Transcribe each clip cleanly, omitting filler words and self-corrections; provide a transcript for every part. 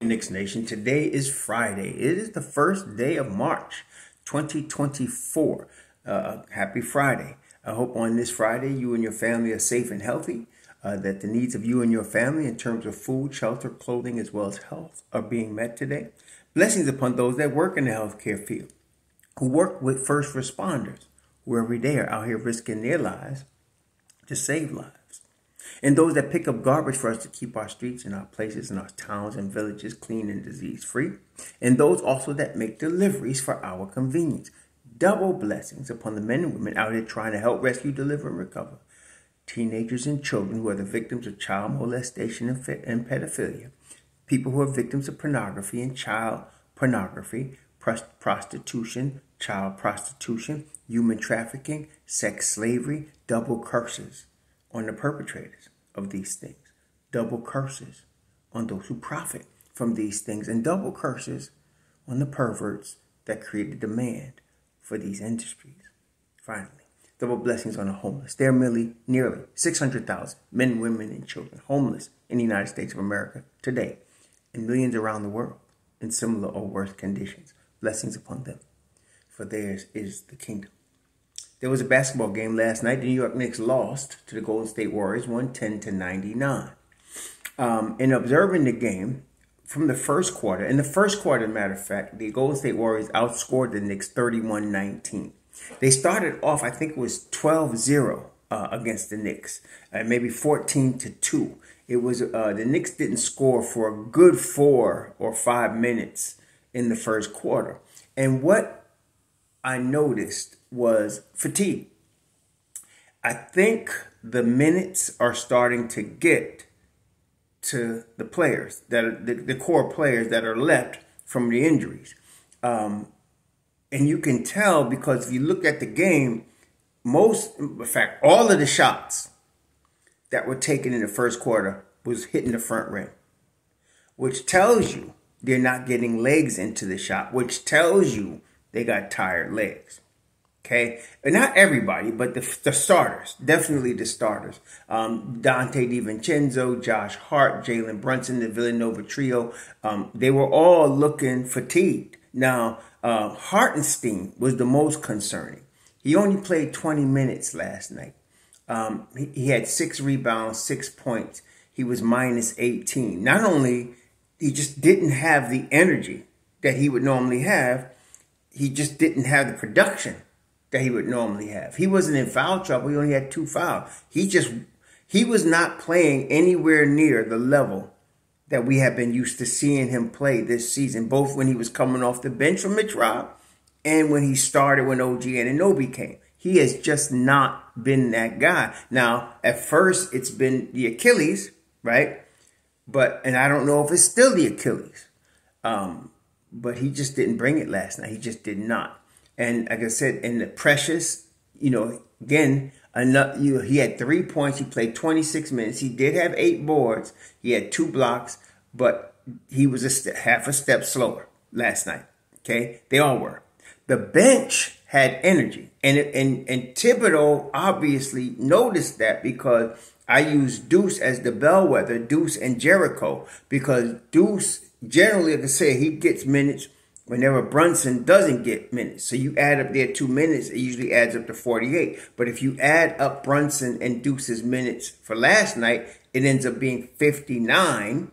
Knicks Nation. Today is Friday. It is the first day of March 2024. Happy Friday. I hope on this Friday you and your family are safe and healthy, that the needs of you and your family in terms of food, shelter, clothing, as well as health are being met today. Blessings upon those that work in the healthcare field, who work with first responders, who every day are out here risking their lives to save lives. And those that pick up garbage for us to keep our streets and our places and our towns and villages clean and disease free. And those also that make deliveries for our convenience. Double blessings upon the men and women out here trying to help rescue, deliver, and recover teenagers and children who are the victims of child molestation and pedophilia. People who are victims of pornography and child pornography, prostitution, child prostitution, human trafficking, sex slavery. Double curses on the perpetrators of these things, double curses on those who profit from these things, and double curses on the perverts that create the demand for these industries. Finally, double blessings on the homeless. There are nearly 600,000 men, women, and children homeless in the United States of America today, and millions around the world in similar or worse conditions. Blessings upon them, for theirs is the kingdom. There was a basketball game last night. The New York Knicks lost to the Golden State Warriors 110-99. In observing the game from the first quarter, as a matter of fact, the Golden State Warriors outscored the Knicks 31-19. They started off, I think it was 12-0 against the Knicks, maybe 14-2. It was the Knicks didn't score for a good 4 or 5 minutes in the first quarter. And what I noticed was fatigue. I think the minutes are starting to get to the players, that are the core players that are left from the injuries. And you can tell because if you look at the game, in fact, all of the shots that were taken in the first quarter was hitting the front rim, which tells you they're not getting legs into the shot, which tells you they got tired legs. Okay, and not everybody, but the starters, definitely the starters. Dante DiVincenzo, Josh Hart, Jalen Brunson, the Villanova trio, they were all looking fatigued. Now, Hartenstein was the most concerning. He only played 20 minutes last night. He had 6 rebounds, 6 points. He was minus 18. Not only he just didn't have the energy that he would normally have, he just didn't have the production that he would normally have. He wasn't in foul trouble. He only had 2 fouls. He was not playing anywhere near the level that we have been used to seeing him play this season, both when he was coming off the bench from Mitch Rob and when he started when OG Anunoby came. He has just not been that guy. Now, at first, it's been the Achilles, right? And I don't know if it's still the Achilles. But he just didn't bring it last night. He just did not. And like I said, in the Precious, again, he had 3 points. He played 26 minutes. He did have 8 boards. He had 2 blocks, but he was half a step slower last night. Okay, they all were. The bench had energy, and Thibodeau obviously noticed that because I used Deuce as the bellwether, Deuce and Jericho, because Deuce generally, like I say, he gets minutes whenever Brunson doesn't get minutes. So you add up their 2 minutes, it usually adds up to 48. But if you add up Brunson and Deuce's minutes for last night, it ends up being 59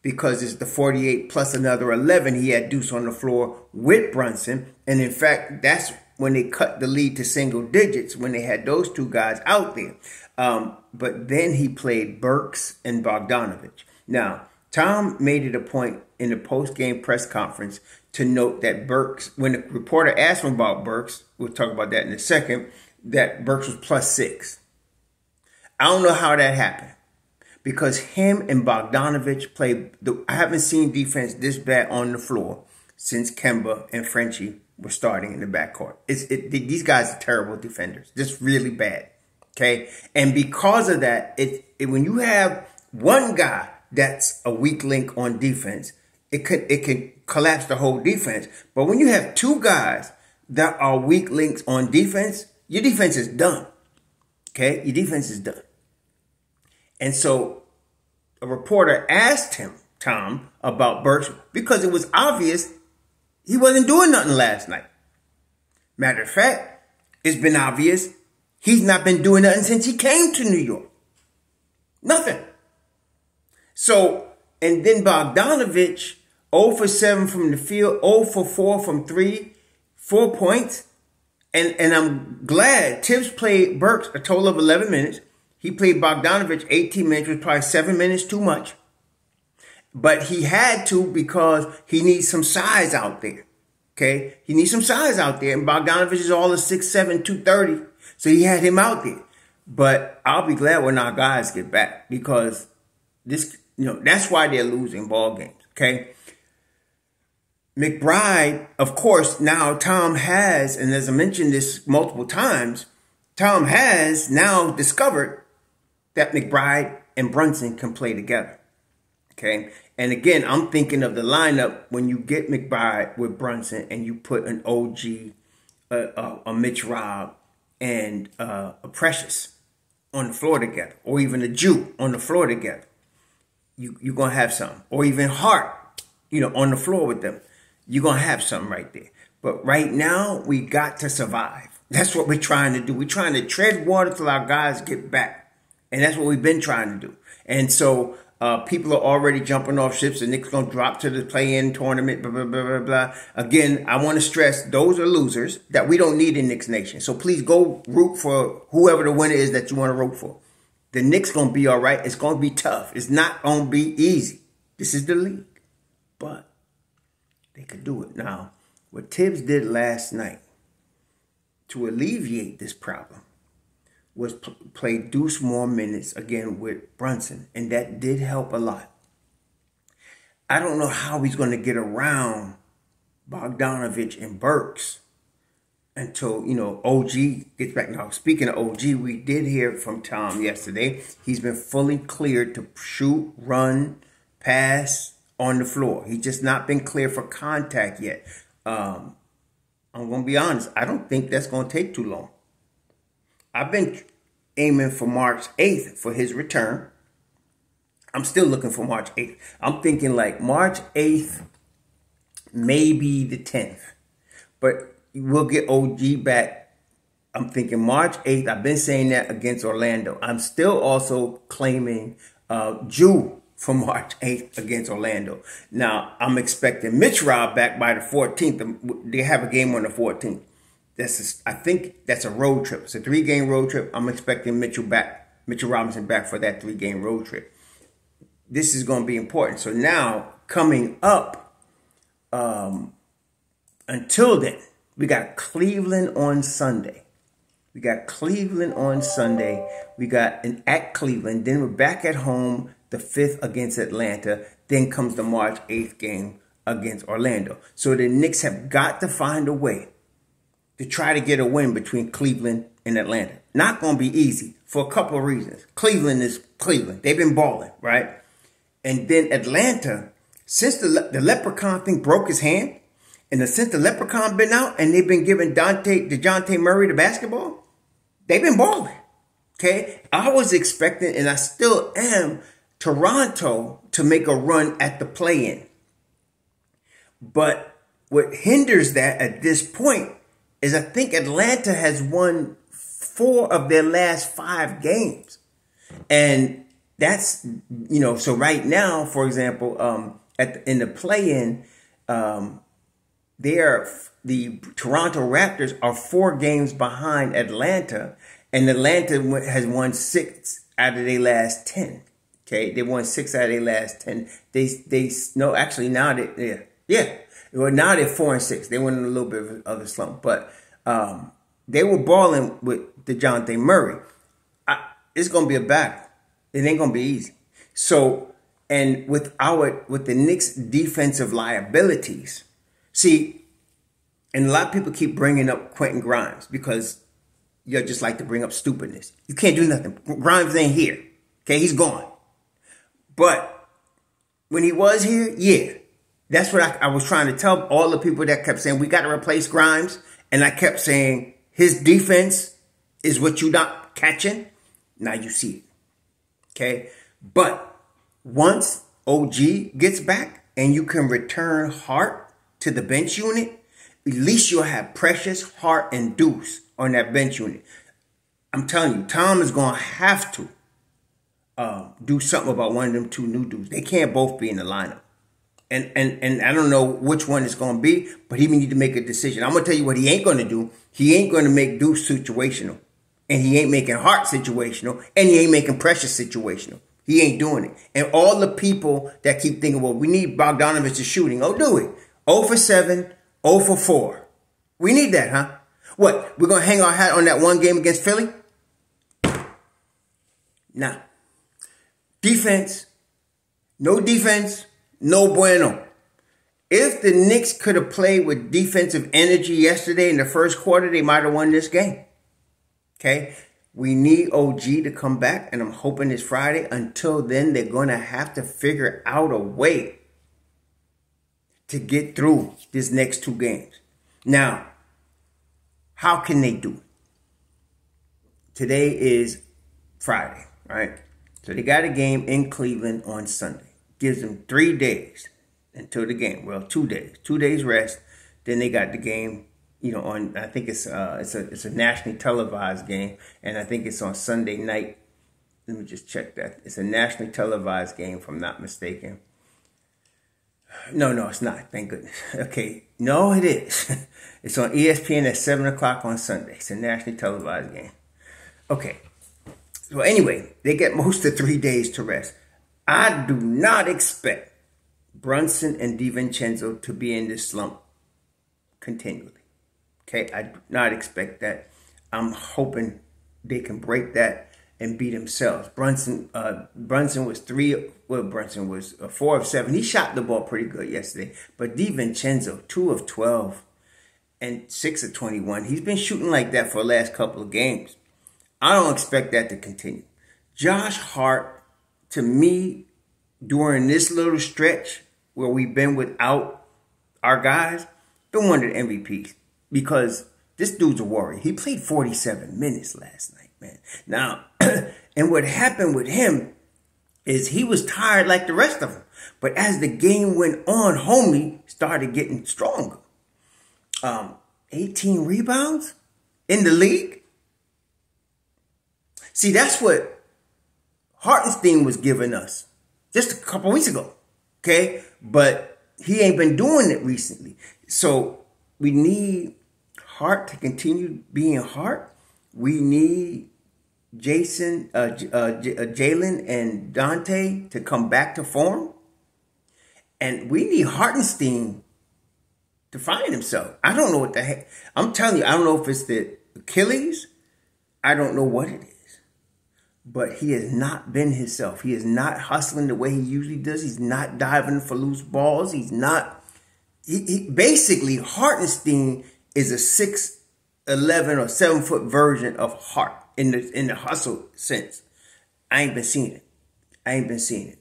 because it's the 48 plus another 11. He had Deuce on the floor with Brunson. And in fact, that's when they cut the lead to single digits, when they had those 2 guys out there. But then he played Burks and Bogdanovich. Now, Tom made it a point in the post-game press conference to note that Burks, when the reporter asked him about Burks, we'll talk about that in a second, that Burks was +6. I don't know how that happened because him and Bogdanovich played. I haven't seen defense this bad on the floor since Kemba and Frenchie were starting in the backcourt. These guys are terrible defenders, just really bad. Okay, and because of that, when you have one guy that's a weak link on defense, it could collapse the whole defense. But when you have 2 guys that are weak links on defense, your defense is done. Okay, your defense is done. And so a reporter asked him Tom about Burks because it was obvious he wasn't doing nothing last night. Matter of fact, it's been obvious he's not been doing nothing since he came to New York. Nothing. So, and then Bogdanovich, 0 for 7 from the field, 0 for 4 from 3, 4 points. And I'm glad Tibbs played Burks a total of 11 minutes. He played Bogdanovich 18 minutes, which was probably 7 minutes too much. But he had to because he needs some size out there. Okay? He needs some size out there. And Bogdanovich is all of 6'7", 230. So he had him out there. But I'll be glad when our guys get back because this, that's why they're losing ball games. Okay? McBride, of course, now Tom has, and as I mentioned this multiple times, Tom has now discovered that McBride and Brunson can play together. Okay. And again, I'm thinking of the lineup when you get McBride with Brunson and you put an OG, a Mitch Robb, and a Precious on the floor together, or even a Jew on the floor together. You're going to have something. Or even Hart, on the floor with them. You're going to have something right there. But right now, we got to survive. That's what we're trying to do. We're trying to tread water till our guys get back. And that's what we've been trying to do. And so people are already jumping off ships. The Knicks going to drop to the play-in tournament, blah, blah, blah, blah, blah. Again, I want to stress those are losers that we don't need in Knicks Nation. So please go root for whoever the winner is that you want to root for. The Knicks going to be all right. It's going to be tough. It's not going to be easy. This is the league. But they could do it. Now, what Tibbs did last night to alleviate this problem was play deuce more minutes again with Brunson. And that did help a lot. I don't know how he's going to get around Bogdanovich and Burks until, OG gets back. Now, speaking of OG, we did hear from Tom yesterday. He's been fully cleared to shoot, run, pass on the floor. He's just not been cleared for contact yet. I'm going to be honest. I don't think that's going to take too long. I've been aiming for March 8th for his return. I'm still looking for March 8th. I'm thinking like March 8th, maybe the 10th. But we'll get OG back. I'm thinking March 8th. I've been saying that against Orlando. I'm still also claiming Jew for March 8th against Orlando. Now, I'm expecting Mitch Robb back by the 14th. They have a game on the 14th. I think that's a road trip. It's a 3-game road trip. I'm expecting Mitchell Robinson back for that 3-game road trip. This is going to be important. So now, coming up, until then, we got Cleveland on Sunday. We got at Cleveland. Then we're back at home the 5th against Atlanta. Then comes the March 8th game against Orlando. So the Knicks have got to find a way to try to get a win between Cleveland and Atlanta. Not going to be easy for a couple of reasons. Cleveland is Cleveland. They've been balling, right? And then Atlanta, since the Leprechaun thing broke his hand, and since the Leprechaun been out and they've been giving DeJounte Murray the basketball, they've been balling. Okay? I was expecting, and I still am, Toronto to make a run at the play-in. But what hinders that at this point is I think Atlanta has won 4 of their last 5 games. And that's, so right now, for example, in the play-in, the Toronto Raptors are 4 games behind Atlanta, and Atlanta has won 6 out of their last 10. Okay, they won 6 out of their last 10. Now now they're 4-6. They went in a little bit of a slump, but they were balling with DeJounte Murray. It's gonna be a battle. It ain't gonna be easy. So, and with the Knicks' defensive liabilities, see, and a lot of people keep bringing up Quentin Grimes because you just like to bring up stupidness. You can't do nothing. Grimes ain't here. Okay, he's gone. But when he was here, yeah. That's what I was trying to tell all the people that kept saying, we got to replace Grimes. And I kept saying, his defense is what you're not catching. Now you see it. Okay? But once OG gets back and you can return Hart to the bench unit, at least you'll have Precious, Hart, and Deuce on that bench unit. I'm telling you, Tom is going to have to do something about one of them two new dudes. They can't both be in the lineup. And I don't know which one it's going to be, but he need to make a decision. I'm going to tell you what he ain't going to do. He ain't going to make Deuce situational. And he ain't making Hart situational. And he ain't making Precious situational. He ain't doing it. And all the people that keep thinking, well, we need Bogdanovich shooting. Oh, do it. 0 for 7, 0 for 4. We need that, huh? What? We're going to hang our hat on that one game against Philly? Nah. Defense. No defense. No bueno. If the Knicks could have played with defensive energy yesterday in the first quarter, they might have won this game. Okay? We need OG to come back, and I'm hoping it's Friday. Until then, they're going to have to figure out a way to get through these next two games. Now, how can they do it? Today is Friday, right? So they got a game in Cleveland on Sunday. Gives them 3 days until the game. Well, 2 days. 2 days rest. Then they got the game, on, I think it's a nationally televised game. And I think it's on Sunday night. Let me just check that. It's a nationally televised game, if I'm not mistaken. No, it's not. Thank goodness. Okay. No, it is. It's on ESPN at 7 o'clock on Sunday. It's a nationally televised game. Okay. So anyway, they get most of 3 days to rest. I do not expect Brunson and DiVincenzo to be in this slump continually. Okay, I do not expect that. I'm hoping they can break that and beat themselves. Brunson was 4 of 7. He shot the ball pretty good yesterday. But DiVincenzo, 2 of 12 and 6 of 21. He's been shooting like that for the last couple of games. I don't expect that to continue. Josh Hart, to me, during this little stretch where we've been without our guys, been one of the MVPs because this dude's a warrior. He played 47 minutes last night, man. Now, and what happened with him is he was tired like the rest of them. But as the game went on, homie started getting stronger. 18 rebounds in the league. See, that's what Hartenstein was giving us just a couple weeks ago, okay? But he ain't been doing it recently. So we need Hart to continue being Hart. We need Jalen and Dante to come back to form. And we need Hartenstein to find himself. I don't know what the heck. I'm telling you, I don't know if it's the Achilles. I don't know what it is. But he has not been himself. He is not hustling the way he usually does. He's not diving for loose balls. He's not. Basically, Hartenstein is a 6'11" or 7-foot version of Hart in the hustle sense. I ain't been seeing it.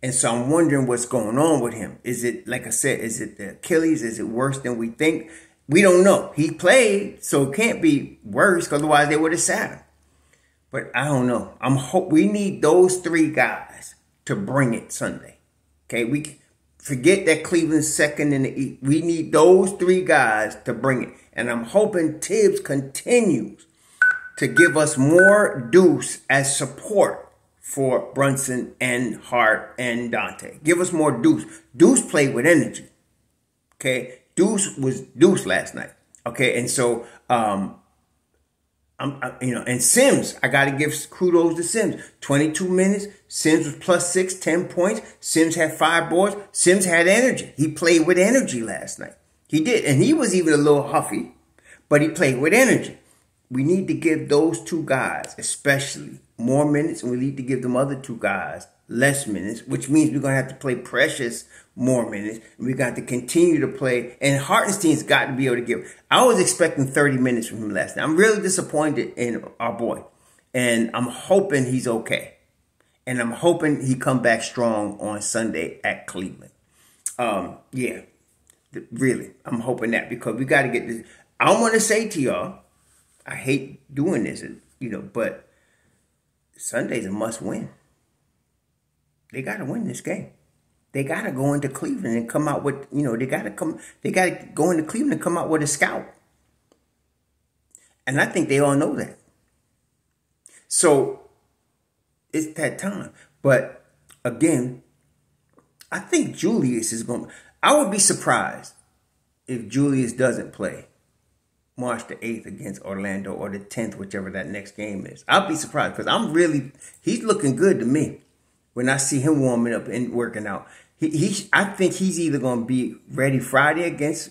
And so I'm wondering what's going on with him. Is it, like I said, is it the Achilles? Is it worse than we think? We don't know. He played, so it can't be worse, because otherwise they would have sat him. But I don't know. We need those 3 guys to bring it Sunday. Okay, we forget that Cleveland's second in the East. We need those 3 guys to bring it. And I'm hoping Tibbs continues to give us more Deuce as support for Brunson and Hart and Dante. Give us more Deuce. Deuce played with energy. Okay, Deuce was Deuce last night. Okay, and so and Sims, I got to give kudos to Sims. 22 minutes. Sims was +6, 10 points. Sims had 5 boards. Sims had energy. He played with energy last night. He did. And he was even a little huffy, but he played with energy. We need to give those 2 guys, especially, more minutes. And we need to give them other 2 guys less minutes, which means we're going to have to play Precious more minutes. We got to continue to play. And Hartenstein's got to be able to give. I was expecting 30 minutes from him last night. I'm really disappointed in our boy. And I'm hoping he's okay. And I'm hoping he come back strong on Sunday at Cleveland. Yeah, really. I'm hoping that, because we got to get this. I want to say to y'all, I hate doing this, but Sunday's a must win. They got to win this game. They got to go into Cleveland and come out with, they got to go into Cleveland and come out with a scout. And I think they all know that. So it's that time. But again, I think Julius is going to, I would be surprised if Julius doesn't play March the 8th against Orlando or the 10th, whichever that next game is. I'll be surprised because he's looking good to me when I see him warming up and working out. I think he's either going to be ready Friday against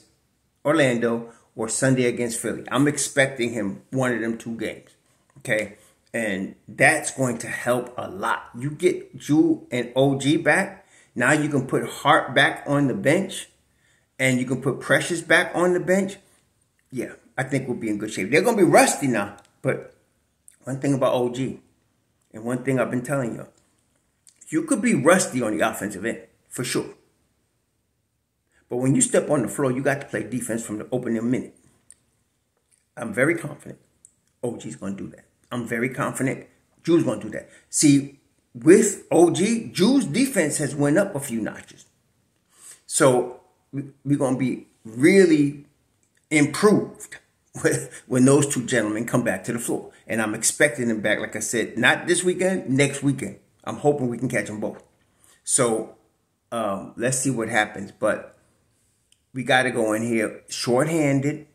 Orlando or Sunday against Philly. I'm expecting him one of them 2 games. Okay. And that's going to help a lot. You get Jewel and OG back. Now you can put Hart back on the bench. And you can put Precious back on the bench. Yeah, I think we'll be in good shape. They're going to be rusty now. But one thing about OG, and one thing I've been telling you, you could be rusty on the offensive end, for sure. But when you step on the floor, you got to play defense from the opening minute. I'm very confident OG's going to do that. I'm very confident Jew's going to do that. See, with OG, Jew's defense has went up a few notches. So we're going to be really improved when those 2 gentlemen come back to the floor. And I'm expecting them back, like I said, not this weekend, next weekend. I'm hoping we can catch them both. So let's see what happens. But we got to go in here shorthanded.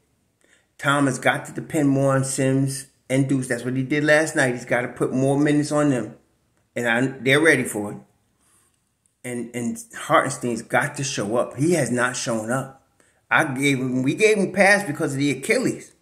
Tom has got to depend more on Sims and Deuce. That's what he did last night. He's got to put more minutes on them. And they're ready for it. And Hartenstein's got to show up. He has not shown up. We gave him pass because of the Achilles.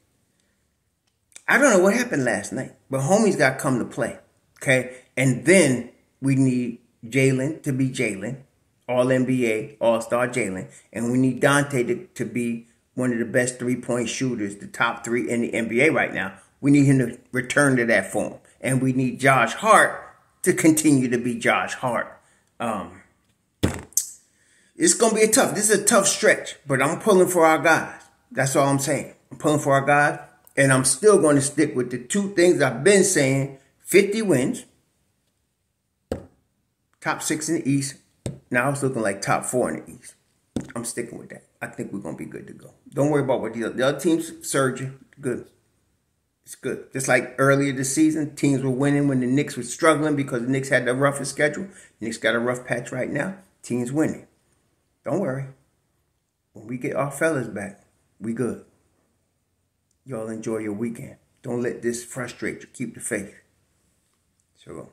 I don't know what happened last night, but homie's got to come to play. Okay? And then we need Jalen to be Jalen, All-NBA, All-Star Jalen. And we need Dante to be one of the best 3-point shooters, the top 3 in the NBA right now. We need him to return to that form. And we need Josh Hart to continue to be Josh Hart. It's going to be this is a tough stretch, but I'm pulling for our guys. That's all I'm saying. I'm pulling for our guys, and I'm still going to stick with the 2 things I've been saying. 50 wins, top 6 in the East. Now it's looking like top 4 in the East. I'm sticking with that. I think we're going to be good to go. Don't worry about what the other teams surging. Good. It's good. Just like earlier this season, teams were winning when the Knicks were struggling because the Knicks had the roughest schedule. The Knicks got a rough patch right now. Teams winning. Don't worry. When we get our fellas back, we good. Y'all enjoy your weekend. Don't let this frustrate you. Keep the faith. So.